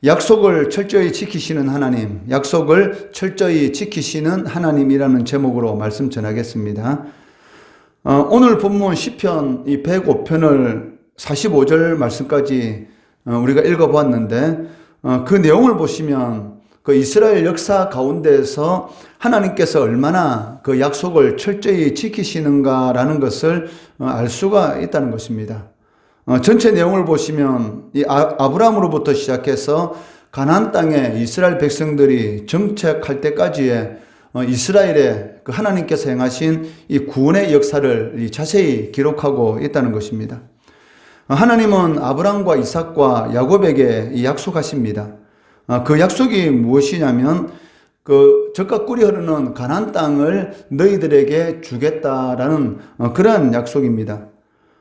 약속을 철저히 지키시는 하나님, 약속을 철저히 지키시는 하나님이라는 제목으로 말씀 전하겠습니다. 오늘 본문 시편 105편을 45절 말씀까지 우리가 읽어보았는데 그 내용을 보시면 그 이스라엘 역사 가운데에서 하나님께서 얼마나 그 약속을 철저히 지키시는가라는 것을 알 수가 있다는 것입니다. 전체 내용을 보시면 이 아브라함으로부터 시작해서 가나안 땅에 이스라엘 백성들이 정착할 때까지의 이스라엘의 그 하나님께서 행하신 이 구원의 역사를 자세히 기록하고 있다는 것입니다. 하나님은 아브라함과 이삭과 야곱에게 이 약속하십니다. 그 약속이 무엇이냐면 그 젖과 꿀이 흐르는 가나안 땅을 너희들에게 주겠다라는 그러한 약속입니다.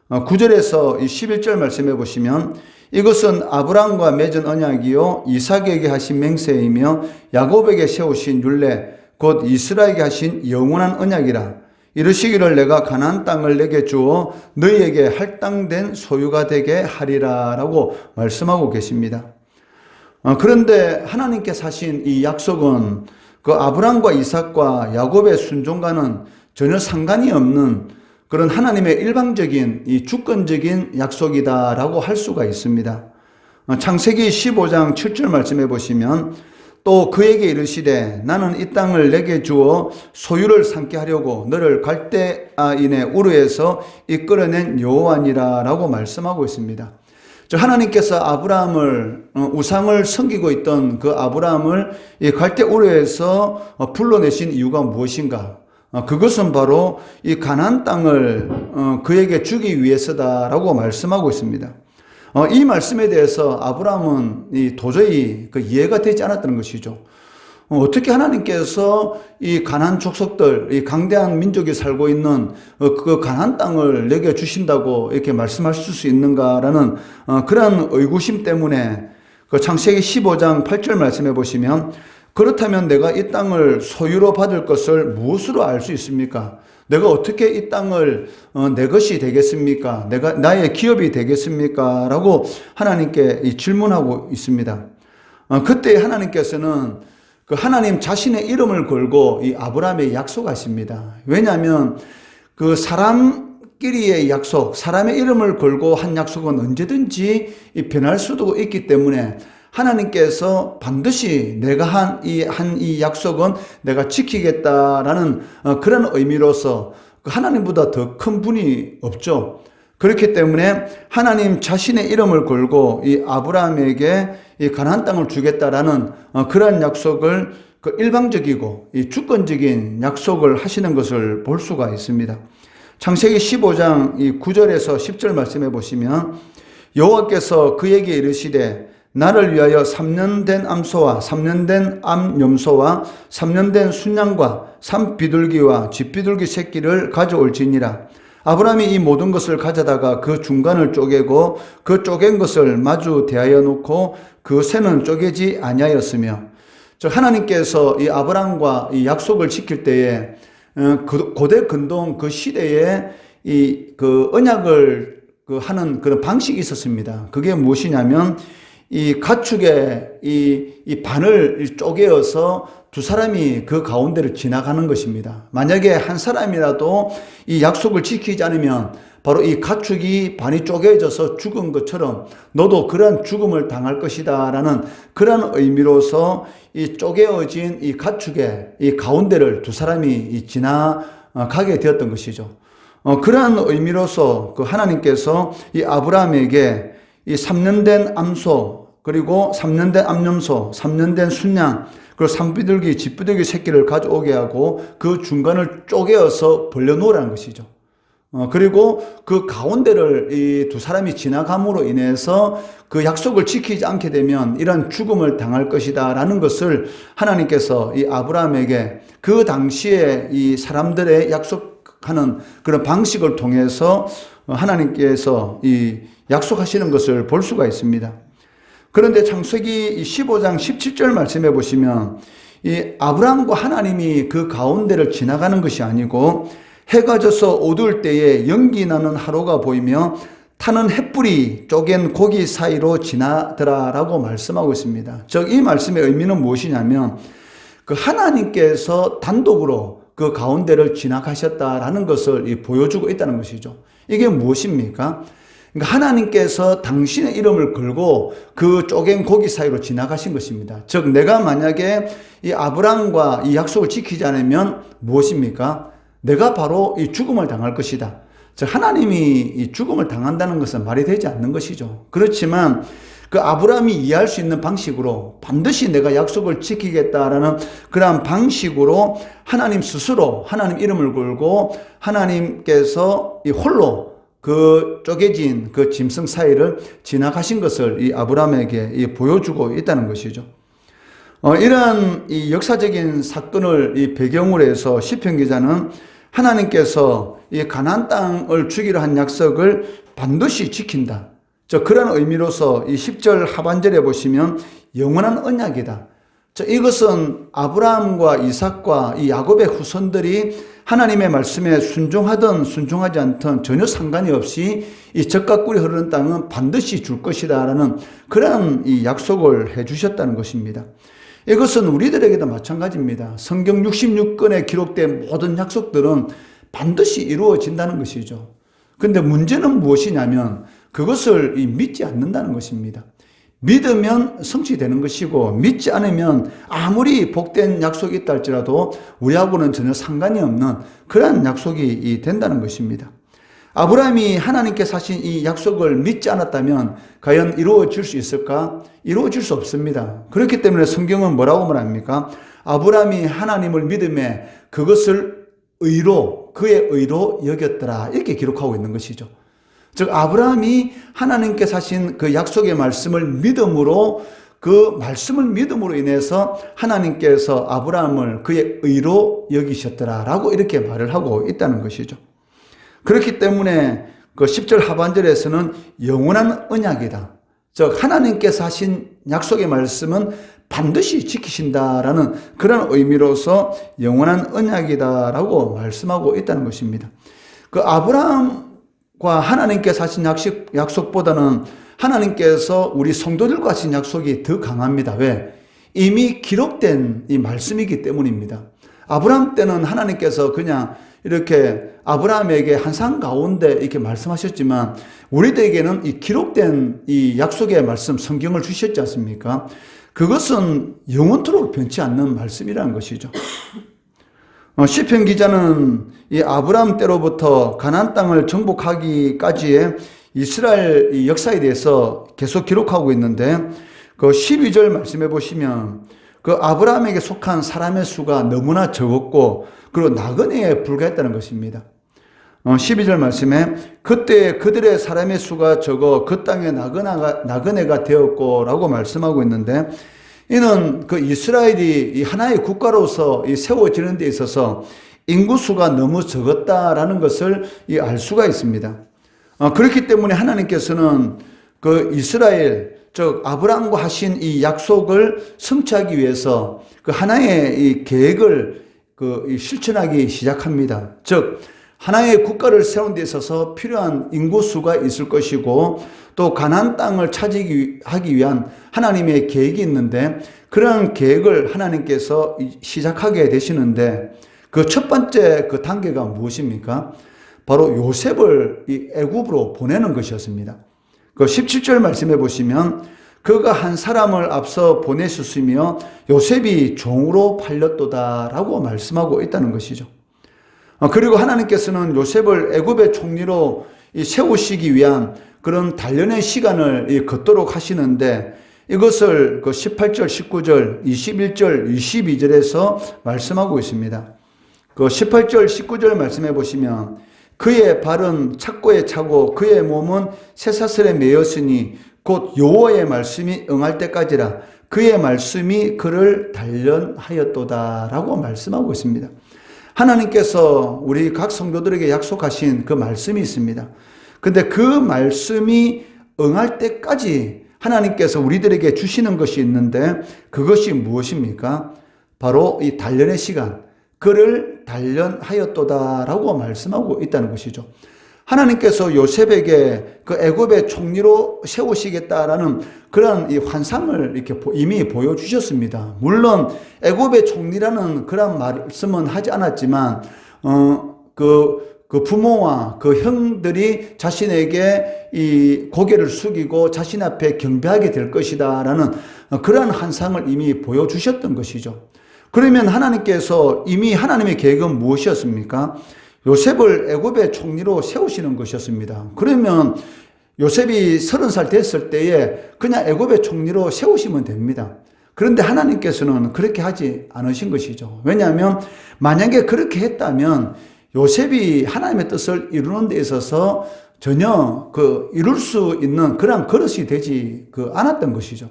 9절에서 11절 말씀해 보시면 이것은 아브라함과 맺은 언약이요 이삭에게 하신 맹세이며 야곱에게 세우신 율례 곧 이스라엘에게 하신 영원한 언약이라. 이르시기를 내가 가나안 땅을 내게 주어 너희에게 할당된 소유가 되게 하리라 라고 말씀하고 계십니다. 그런데 하나님께서 하신 이 약속은 그 아브라함과 이삭과 야곱의 순종과는 전혀 상관이 없는 그런 하나님의 일방적인 이 주권적인 약속이다라고 할 수가 있습니다. 창세기 15장 7절 말씀해 보시면 또 그에게 이르시되 나는 이 땅을 내게 주어 소유를 삼게 하려고 너를 갈대아인의 우르에서 이끌어낸 여호와니라 라고 말씀하고 있습니다. 하나님께서 아브라함을 우상을 섬기고 있던 그 아브라함을 이 갈대 우르에서 불러내신 이유가 무엇인가? 그것은 바로 이 가나안 땅을 그에게 주기 위해서다라고 말씀하고 있습니다. 이 말씀에 대해서 아브라함은 도저히 이해가 되지 않았다는 것이죠. 어떻게 하나님께서 이 가나안 족속들, 이 강대한 민족이 살고 있는 그 가나안 땅을 내게 주신다고 이렇게 말씀하실 수 있는가라는 그러한 의구심 때문에 그 창세기 15장 8절 말씀해 보시면 그렇다면 내가 이 땅을 소유로 받을 것을 무엇으로 알 수 있습니까? 내가 어떻게 이 땅을 내 것이 되겠습니까? 내가 나의 기업이 되겠습니까? 라고 하나님께 질문하고 있습니다. 그때 하나님께서는 그 하나님 자신의 이름을 걸고 이 아브라함에 약속하십니다. 왜냐하면 그 사람끼리의 약속, 사람의 이름을 걸고 한 약속은 언제든지 변할 수도 있기 때문에 하나님께서 반드시 내가 한 이 약속은 내가 지키겠다라는 그런 의미로서 하나님보다 더 큰 분이 없죠. 그렇기 때문에 하나님 자신의 이름을 걸고 이 아브라함에게 이 가나안 땅을 주겠다라는 그러한 약속을 그 일방적이고 이 주권적인 약속을 하시는 것을 볼 수가 있습니다. 창세기 15장 9절에서 10절 말씀해 보시면 여호와께서 그에게 이르시되 나를 위하여 3년 된 암소와 3년 된 암염소와 3년 된 순양과 산비둘기와 쥐비둘기 새끼를 가져올지니라. 아브라함이 이 모든 것을 가져다가 그 중간을 쪼개고 그 쪼갠 것을 마주 대하여 놓고 그 새는 쪼개지 아니하였으며, 즉 하나님께서 이 아브라함과 이 약속을 지킬 때에 고대 근동 그 시대에 이 그 언약을 하는 그런 방식이 있었습니다. 그게 무엇이냐면 이 가축의 이 반을 쪼개어서 두 사람이 그 가운데를 지나가는 것입니다. 만약에 한 사람이라도 이 약속을 지키지 않으면 바로 이 가축이 반이 쪼개져서 죽은 것처럼 너도 그런 죽음을 당할 것이다 라는 그런 의미로서 이 쪼개어진 이 가축의 이 가운데를 두 사람이 지나가게 되었던 것이죠. 그러한 의미로서 그 하나님께서 이 아브라함에게 이 3년 된 암소, 그리고 3년 된 암염소, 3년 된 순양, 그리고 산비둘기, 쥐비둘기 새끼를 가져오게 하고 그 중간을 쪼개어서 벌려놓으라는 것이죠. 그리고 그 가운데를 이 두 사람이 지나감으로 인해서 그 약속을 지키지 않게 되면 이런 죽음을 당할 것이다 라는 것을 하나님께서 이 아브라함에게 그 당시에 이 사람들의 약속하는 그런 방식을 통해서 하나님께서 이 약속하시는 것을 볼 수가 있습니다. 그런데 창세기 15장 17절 말씀해 보시면 이 아브라함과 하나님이 그 가운데를 지나가는 것이 아니고 해가 져서 어두울 때에 연기 나는 하루가 보이며 타는 햇불이 쪼갠 고기 사이로 지나더라라고 말씀하고 있습니다. 즉 이 말씀의 의미는 무엇이냐면 그 하나님께서 단독으로 그 가운데를 지나가셨다라는 것을 보여주고 있다는 것이죠. 이게 무엇입니까? 그러니까 하나님께서 당신의 이름을 걸고 그 쪼갠 고기 사이로 지나가신 것입니다. 즉 내가 만약에 이 아브라함과 이 약속을 지키지 않으면 무엇입니까? 내가 바로 이 죽음을 당할 것이다. 즉 하나님이 이 죽음을 당한다는 것은 말이 되지 않는 것이죠. 그렇지만 그 아브라함이 이해할 수 있는 방식으로 반드시 내가 약속을 지키겠다라는 그러한 방식으로 하나님 스스로 하나님 이름을 걸고 하나님께서 이 홀로 그 쪼개진 그 짐승 사이를 지나가신 것을 이 아브라함에게 보여주고 있다는 것이죠. 이러한 이 역사적인 사건을 이 배경으로 해서 시편 기자는 하나님께서 이 가나안 땅을 주기로 한 약속을 반드시 지킨다. 그런 의미로서 이 10절 하반절에 보시면 영원한 언약이다. 이것은 아브라함과 이삭과 이 야곱의 후손들이 하나님의 말씀에 순종하든 순종하지 않든 전혀 상관이 없이 이 젖과 꿀이 흐르는 땅은 반드시 줄 것이다라는 그런 이 약속을 해주셨다는 것입니다. 이것은 우리들에게도 마찬가지입니다. 성경 66권에 기록된 모든 약속들은 반드시 이루어진다는 것이죠. 그런데 문제는 무엇이냐면 그것을 믿지 않는다는 것입니다. 믿으면 성취되는 것이고 믿지 않으면 아무리 복된 약속이 있다 할지라도 우리하고는 전혀 상관이 없는 그런 약속이 된다는 것입니다. 아브라함이 하나님께서 하신 이 약속을 믿지 않았다면 과연 이루어질 수 있을까? 이루어질 수 없습니다. 그렇기 때문에 성경은 뭐라고 말합니까? 아브라함이 하나님을 믿음에 그것을 의로, 그의 의로 여겼더라. 이렇게 기록하고 있는 것이죠. 즉 아브라함이 하나님께서 하신 그 약속의 말씀을 믿음으로 그 말씀을 믿음으로 인해서 하나님께서 아브라함을 그의 의로 여기셨더라라고 이렇게 말을 하고 있다는 것이죠. 그렇기 때문에 그 10절 하반절에서는 영원한 언약이다. 즉 하나님께서 하신 약속의 말씀은 반드시 지키신다라는 그런 의미로서 영원한 언약이다라고 말씀하고 있다는 것입니다. 그 아브라함과 하나님께서 하신 약속보다는 하나님께서 우리 성도들과 하신 약속이 더 강합니다. 왜? 이미 기록된 이 말씀이기 때문입니다. 아브라함 때는 하나님께서 그냥 이렇게 아브라함에게 한산 가운데 이렇게 말씀하셨지만 우리들에게는 이 기록된 이 약속의 말씀 성경을 주셨지 않습니까? 그것은 영원토록 변치 않는 말씀이라는 것이죠. 시편 기자는 이 아브라함 때로부터 가나안 땅을 정복하기까지의 이스라엘 역사에 대해서 계속 기록하고 있는데 그 12절 말씀해 보시면 그 아브라함에게 속한 사람의 수가 너무나 적었고 그리고 나그네에 불과했다는 것입니다. 12절 말씀에 그때 그들의 사람의 수가 적어 그 땅에 나그네가 되었고 라고 말씀하고 있는데 이는 그 이스라엘이 이 하나의 국가로서 세워지는 데 있어서 인구수가 너무 적었다라는 것을 알 수가 있습니다. 그렇기 때문에 하나님께서는 그 이스라엘 즉 아브라함과 하신 이 약속을 성취하기 위해서 그 하나의 이 계획을 실천하기 시작합니다. 즉 하나의 국가를 세우는 데 있어서 필요한 인구수가 있을 것이고 또 가나안 땅을 차지하기 위한 하나님의 계획이 있는데 그런 계획을 하나님께서 시작하게 되시는데 그 첫 번째 그 단계가 무엇입니까? 바로 요셉을 이 애굽으로 보내는 것이었습니다. 그 17절 말씀해 보시면 그가 한 사람을 앞서 보내셨으며 요셉이 종으로 팔렸도다라고 말씀하고 있다는 것이죠. 그리고 하나님께서는 요셉을 애굽의 총리로 세우시기 위한 그런 단련의 시간을 걷도록 하시는데 이것을 그 18절, 19절, 21절, 22절에서 말씀하고 있습니다. 그 18절, 19절 말씀해 보시면 그의 발은 착고에 차고 그의 몸은 쇠사슬에 매였으니 곧 여호와의 말씀이 응할 때까지라 그의 말씀이 그를 단련하였도다라고 말씀하고 있습니다. 하나님께서 우리 각 성도들에게 약속하신 그 말씀이 있습니다. 근데 그 말씀이 응할 때까지 하나님께서 우리들에게 주시는 것이 있는데 그것이 무엇입니까? 바로 이 단련의 시간, 그를 단련하였도다라고 말씀하고 있다는 것이죠. 하나님께서 요셉에게 그 애굽의 총리로 세우시겠다라는 그런 이 환상을 이렇게 이미 보여주셨습니다. 물론 애굽의 총리라는 그런 말씀은 하지 않았지만, 그 부모와 그 형들이 자신에게 이 고개를 숙이고 자신 앞에 경배하게 될 것이다라는 그러한 환상을 이미 보여주셨던 것이죠. 그러면 하나님께서 이미 하나님의 계획은 무엇이었습니까? 요셉을 애굽의 총리로 세우시는 것이었습니다. 그러면 요셉이 30살 됐을 때에 그냥 애굽의 총리로 세우시면 됩니다. 그런데 하나님께서는 그렇게 하지 않으신 것이죠. 왜냐하면 만약에 그렇게 했다면 요셉이 하나님의 뜻을 이루는 데 있어서 전혀 이룰 수 있는 그런 그릇이 되지 않았던 것이죠.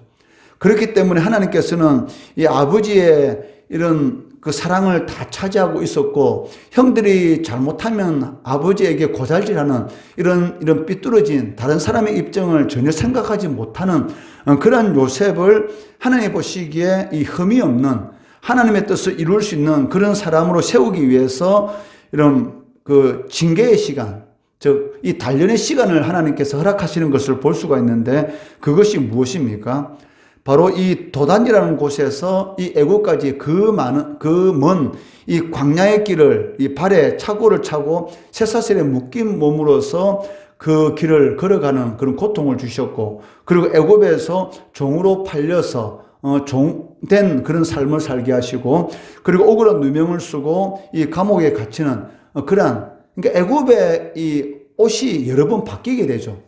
그렇기 때문에 하나님께서는 이 아버지의 이런 그 사랑을 다 차지하고 있었고, 형들이 잘못하면 아버지에게 고잘질하는 이런 삐뚤어진 다른 사람의 입장을 전혀 생각하지 못하는 그런 요셉을 하나님 보시기에 이 흠이 없는 하나님의 뜻을 이룰 수 있는 그런 사람으로 세우기 위해서 이런 그 징계의 시간, 즉 이 단련의 시간을 하나님께서 허락하시는 것을 볼 수가 있는데, 그것이 무엇입니까? 바로 이 도단이라는 곳에서 이 애국까지 먼 이 광야의 길을 이 발에 착오를 차고 쇠사슬에 묶인 몸으로서 그 길을 걸어가는 그런 고통을 주셨고, 그리고 애굽에서 종으로 팔려서 종된 그런 삶을 살게 하시고, 그리고 억울한 누명을 쓰고 이 감옥에 갇히는 그러니까 애굽의 이 옷이 여러 번 바뀌게 되죠.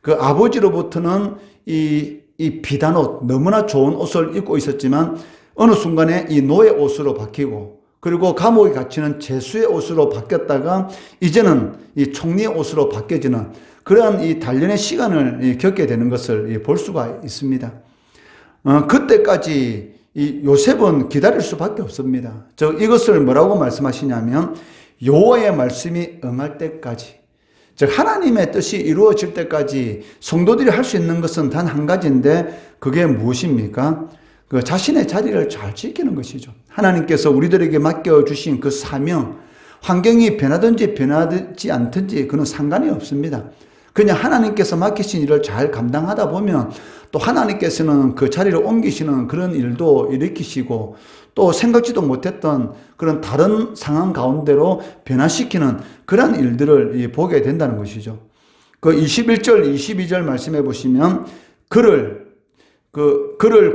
그 아버지로부터는 이 비단 옷, 너무나 좋은 옷을 입고 있었지만 어느 순간에 이 노예 옷으로 바뀌고, 그리고 감옥에 갇히는 죄수의 옷으로 바뀌었다가 이제는 이 총리의 옷으로 바뀌어지는 그러한 이 단련의 시간을 겪게 되는 것을 볼 수가 있습니다. 그때까지 이 요셉은 기다릴 수밖에 없습니다. 이것을 뭐라고 말씀하시냐면, 여호와의 말씀이 응할 때까지, 즉 하나님의 뜻이 이루어질 때까지 성도들이 할 수 있는 것은 단 한 가지인데, 그게 무엇입니까? 그 자신의 자리를 잘 지키는 것이죠. 하나님께서 우리들에게 맡겨주신 그 사명, 환경이 변하든지 변하지 않든지 그는 상관이 없습니다. 그냥 하나님께서 맡기신 일을 잘 감당하다 보면 또 하나님께서는 그 자리를 옮기시는 그런 일도 일으키시고, 또 생각지도 못했던 그런 다른 상황 가운데로 변화시키는 그런 일들을 보게 된다는 것이죠. 그 21절, 22절 말씀해 보시면, 그를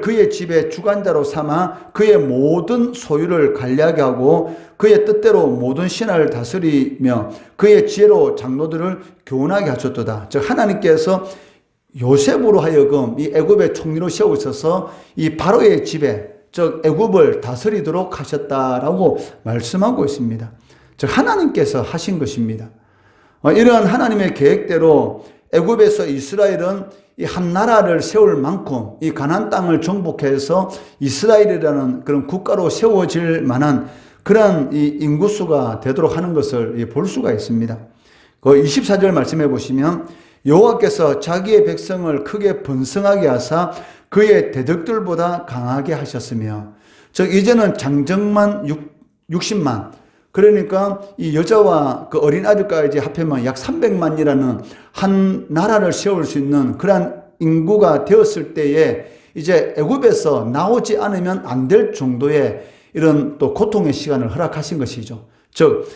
그의 집의 주관자로 삼아 그의 모든 소유를 관리하게 하고 그의 뜻대로 모든 신하를 다스리며 그의 지혜로 장로들을 교훈하게 하셨도다. 즉 하나님께서 요셉으로 하여금 이 애굽의 총리로 세우셔서 이 바로의 집에, 즉 애굽을 다스리도록 하셨다라고 말씀하고 있습니다. 즉 하나님께서 하신 것입니다. 이러한 하나님의 계획대로 애굽에서 이스라엘은 이 한 나라를 세울 만큼 이 가나안 땅을 정복해서 이스라엘이라는 그런 국가로 세워질 만한 그런 이 인구수가 되도록 하는 것을 볼 수가 있습니다. 그 24절 말씀해 보시면, 여호와께서 자기의 백성을 크게 번성하게 하사 그의 대적들보다 강하게 하셨으며, 즉 이제는 장정만 60만, 그러니까 이 여자와 그 어린 아들까지 합하면 약 300만이라는 한 나라를 세울 수 있는 그러한 인구가 되었을 때에 이제 애굽에서 나오지 않으면 안 될 정도의 이런 또 고통의 시간을 허락하신 것이죠. 즉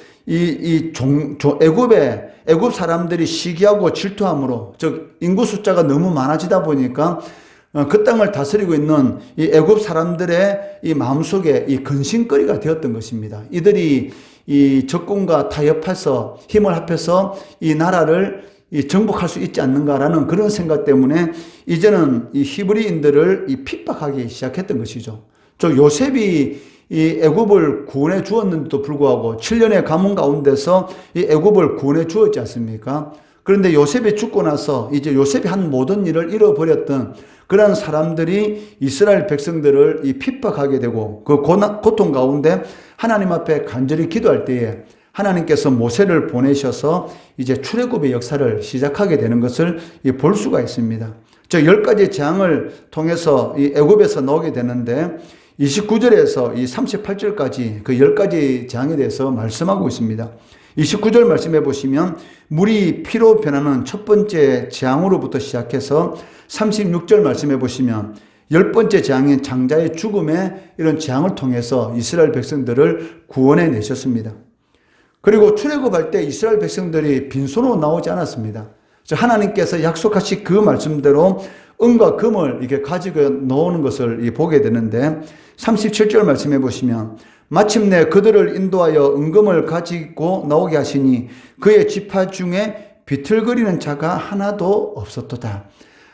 애굽 사람들이 시기하고 질투함으로, 즉 인구 숫자가 너무 많아지다 보니까 그 땅을 다스리고 있는 이 애굽 사람들의 이 마음속에 이 근심거리가 되었던 것입니다. 이들이 이 적군과 타협해서 힘을 합해서 이 나라를 정복할 수 있지 않는가라는 그런 생각 때문에 이제는 이 히브리인들을 핍박하기 시작했던 것이죠. 요셉이 이 애굽을 구원해 주었는데도 불구하고 7년의 가문 가운데서 이 애굽을 구원해 주었지 않습니까? 그런데 요셉이 죽고 나서 이제 요셉이 한 모든 일을 잃어버렸던 그런 사람들이 이스라엘 백성들을 핍박하게 되고, 그 고통 가운데 하나님 앞에 간절히 기도할 때에 하나님께서 모세를 보내셔서 이제 출애굽의 역사를 시작하게 되는 것을 볼 수가 있습니다. 10가지 재앙을 통해서 이 애굽에서 나오게 되는데, 29절에서 이 38절까지 그 10가지 재앙에 대해서 말씀하고 있습니다. 29절 말씀해 보시면 물이 피로 변하는 첫 번째 재앙으로부터 시작해서 36절 말씀해 보시면 10번째 재앙인 장자의 죽음에 이런 재앙을 통해서 이스라엘 백성들을 구원해 내셨습니다. 그리고 출애굽할 때 이스라엘 백성들이 빈손으로 나오지 않았습니다. 하나님께서 약속하신 그 말씀대로 은과 금을 이렇게 가지고 나오는 것을 보게 되는데 37절 말씀해 보시면 마침내 그들을 인도하여 은금을 가지고 나오게 하시니 그의 지파 중에 비틀거리는 자가 하나도 없었도다.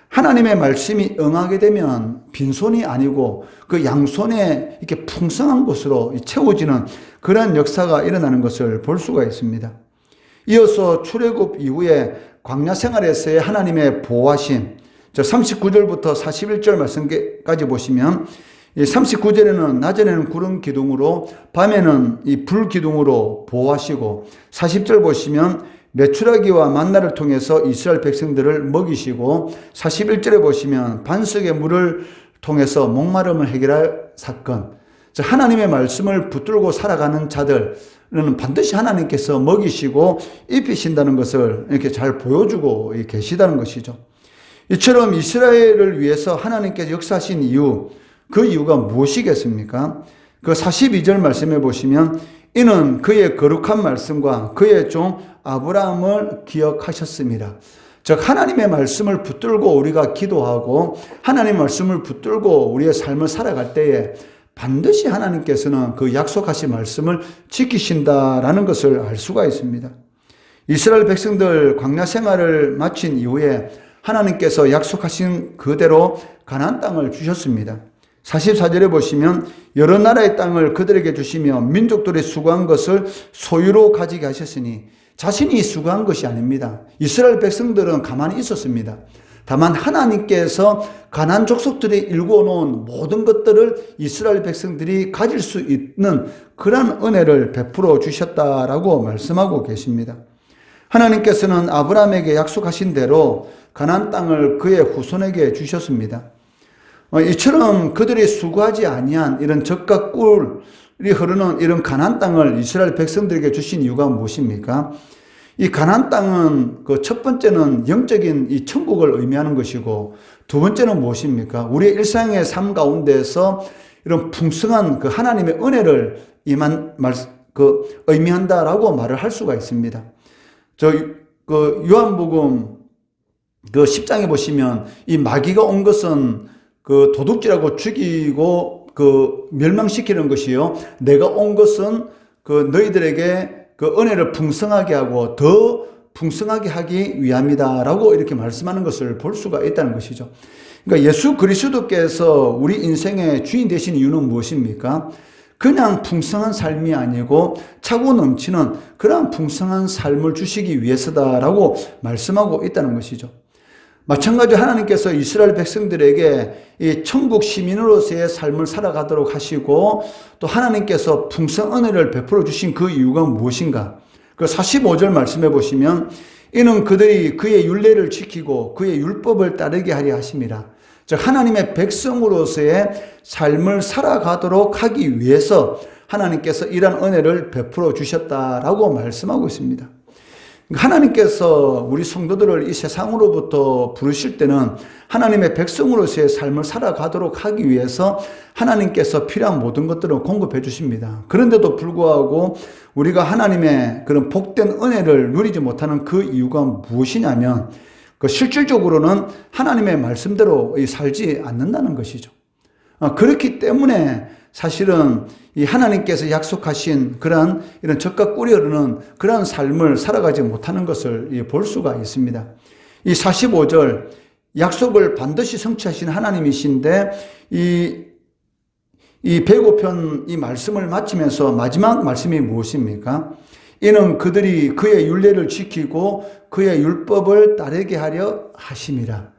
하나님의 말씀이 응하게 되면 빈손이 아니고 그 양손에 이렇게 풍성한 것으로 채워지는 그러한 역사가 일어나는 것을 볼 수가 있습니다. 이어서 출애굽 이후에 광야 생활에서의 하나님의 보호하심, 39절부터 41절 말씀까지 보시면 39절에는 낮에는 구름 기둥으로 밤에는 이 불 기둥으로 보호하시고 40절 보시면 메추라기와 만나를 통해서 이스라엘 백성들을 먹이시고 41절에 보시면 반석의 물을 통해서 목마름을 해결할 사건, 하나님의 말씀을 붙들고 살아가는 자들은 반드시 하나님께서 먹이시고 입히신다는 것을 이렇게 잘 보여주고 계시다는 것이죠. 이처럼 이스라엘을 위해서 하나님께서 역사하신 이유, 그 이유가 무엇이겠습니까? 그 42절 말씀해 보시면 이는 그의 거룩한 말씀과 그의 종 아브라함을 기억하셨습니다. 즉 하나님의 말씀을 붙들고 우리가 기도하고 하나님의 말씀을 붙들고 우리의 삶을 살아갈 때에 반드시 하나님께서는 그 약속하신 말씀을 지키신다라는 것을 알 수가 있습니다. 이스라엘 백성들 광야 생활을 마친 이후에 하나님께서 약속하신 그대로 가나안 땅을 주셨습니다. 44절에 보시면 여러 나라의 땅을 그들에게 주시며 민족들이 수고한 것을 소유로 가지게 하셨으니 자신이 수고한 것이 아닙니다. 이스라엘 백성들은 가만히 있었습니다. 다만 하나님께서 가나안 족속들이 일궈 놓은 모든 것들을 이스라엘 백성들이 가질 수 있는 그런 은혜를 베풀어 주셨다라고 말씀하고 계십니다. 하나님께서는 아브라함에게 약속하신 대로 가나안 땅을 그의 후손에게 주셨습니다. 이처럼 그들이 수고하지 아니한 이런 젖과 꿀이 흐르는 이런 가나안 땅을 이스라엘 백성들에게 주신 이유가 무엇입니까? 이 가나안 땅은 그 첫 번째는 영적인 이 천국을 의미하는 것이고 두 번째는 무엇입니까? 우리의 일상의 삶 가운데서 이런 풍성한 그 하나님의 은혜를 의미한다라고 말을 할 수가 있습니다. 요한복음 10장에 보시면 이 마귀가 온 것은 그 도둑질하고 죽이고 그 멸망시키는 것이요. 내가 온 것은 그 너희들에게 그 은혜를 풍성하게 하고 더 풍성하게 하기 위함이다라고 이렇게 말씀하는 것을 볼 수가 있다는 것이죠. 그러니까 예수 그리스도께서 우리 인생의 주인 되신 이유는 무엇입니까? 그냥 풍성한 삶이 아니고 차고 넘치는 그러한 풍성한 삶을 주시기 위해서다라고 말씀하고 있다는 것이죠. 마찬가지로 하나님께서 이스라엘 백성들에게 이 천국 시민으로서의 삶을 살아가도록 하시고 또 하나님께서 풍성 은혜를 베풀어 주신 그 이유가 무엇인가? 그 45절 말씀해 보시면 이는 그들이 그의 율례를 지키고 그의 율법을 따르게 하려 하심이라. 즉 하나님의 백성으로서의 삶을 살아가도록 하기 위해서 하나님께서 이러한 은혜를 베풀어 주셨다라고 말씀하고 있습니다. 하나님께서 우리 성도들을 이 세상으로부터 부르실 때는 하나님의 백성으로서의 삶을 살아가도록 하기 위해서 하나님께서 필요한 모든 것들을 공급해 주십니다. 그런데도 불구하고 우리가 하나님의 그런 복된 은혜를 누리지 못하는 그 이유가 무엇이냐면 실질적으로는 하나님의 말씀대로 살지 않는다는 것이죠. 그렇기 때문에 사실은 이 하나님께서 약속하신 그러한 이런 젖과 꿀이 흐르는 그러한 삶을 살아가지 못하는 것을 볼 수가 있습니다. 이 45절 약속을 반드시 성취하신 하나님이신데 이 105편 이 말씀을 마치면서 마지막 말씀이 무엇입니까? 이는 그들이 그의 율례를 지키고 그의 율법을 따르게 하려 하심이라.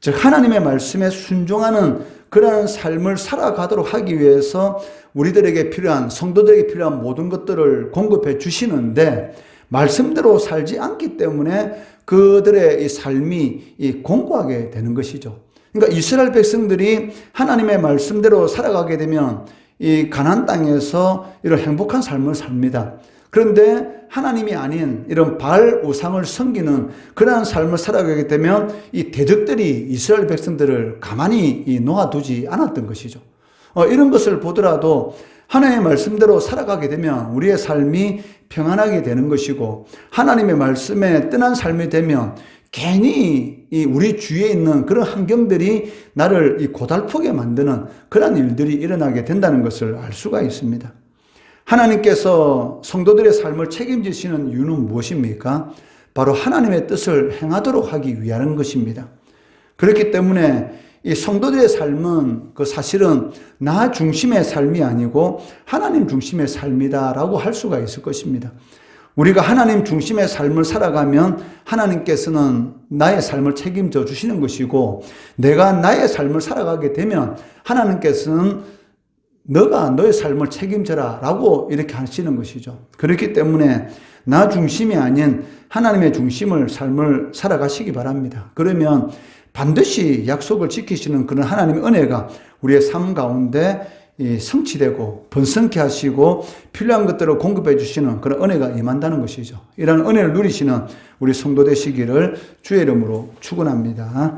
즉 하나님의 말씀에 순종하는 그러한 삶을 살아가도록 하기 위해서 우리들에게 필요한 성도들에게 필요한 모든 것들을 공급해 주시는데 말씀대로 살지 않기 때문에 그들의 이 삶이 공고하게 되는 것이죠. 그러니까 이스라엘 백성들이 하나님의 말씀대로 살아가게 되면 이 가나안 땅에서 이런 행복한 삶을 삽니다. 그런데 하나님이 아닌 이런 바알 우상을 섬기는 그러한 삶을 살아가게 되면 이 대적들이 이스라엘 백성들을 가만히 놓아두지 않았던 것이죠. 이런 것을 보더라도 하나님의 말씀대로 살아가게 되면 우리의 삶이 평안하게 되는 것이고, 하나님의 말씀에 떠난 삶이 되면 괜히 우리 주위에 있는 그런 환경들이 나를 고달프게 만드는 그런 일들이 일어나게 된다는 것을 알 수가 있습니다. 하나님께서 성도들의 삶을 책임지시는 이유는 무엇입니까? 바로 하나님의 뜻을 행하도록 하기 위한 것입니다. 그렇기 때문에 이 성도들의 삶은 사실은 나 중심의 삶이 아니고 하나님 중심의 삶이다라고 할 수가 있을 것입니다. 우리가 하나님 중심의 삶을 살아가면 하나님께서는 나의 삶을 책임져 주시는 것이고, 내가 나의 삶을 살아가게 되면 하나님께서는 너가 너의 삶을 책임져라 라고 이렇게 하시는 것이죠. 그렇기 때문에 나 중심이 아닌 하나님의 중심을 삶을 살아가시기 바랍니다. 그러면 반드시 약속을 지키시는 그런 하나님의 은혜가 우리의 삶 가운데 성취되고 번성케 하시고 필요한 것들을 공급해 주시는 그런 은혜가 임한다는 것이죠. 이런 은혜를 누리시는 우리 성도 되시기를 주의 이름으로 축원합니다.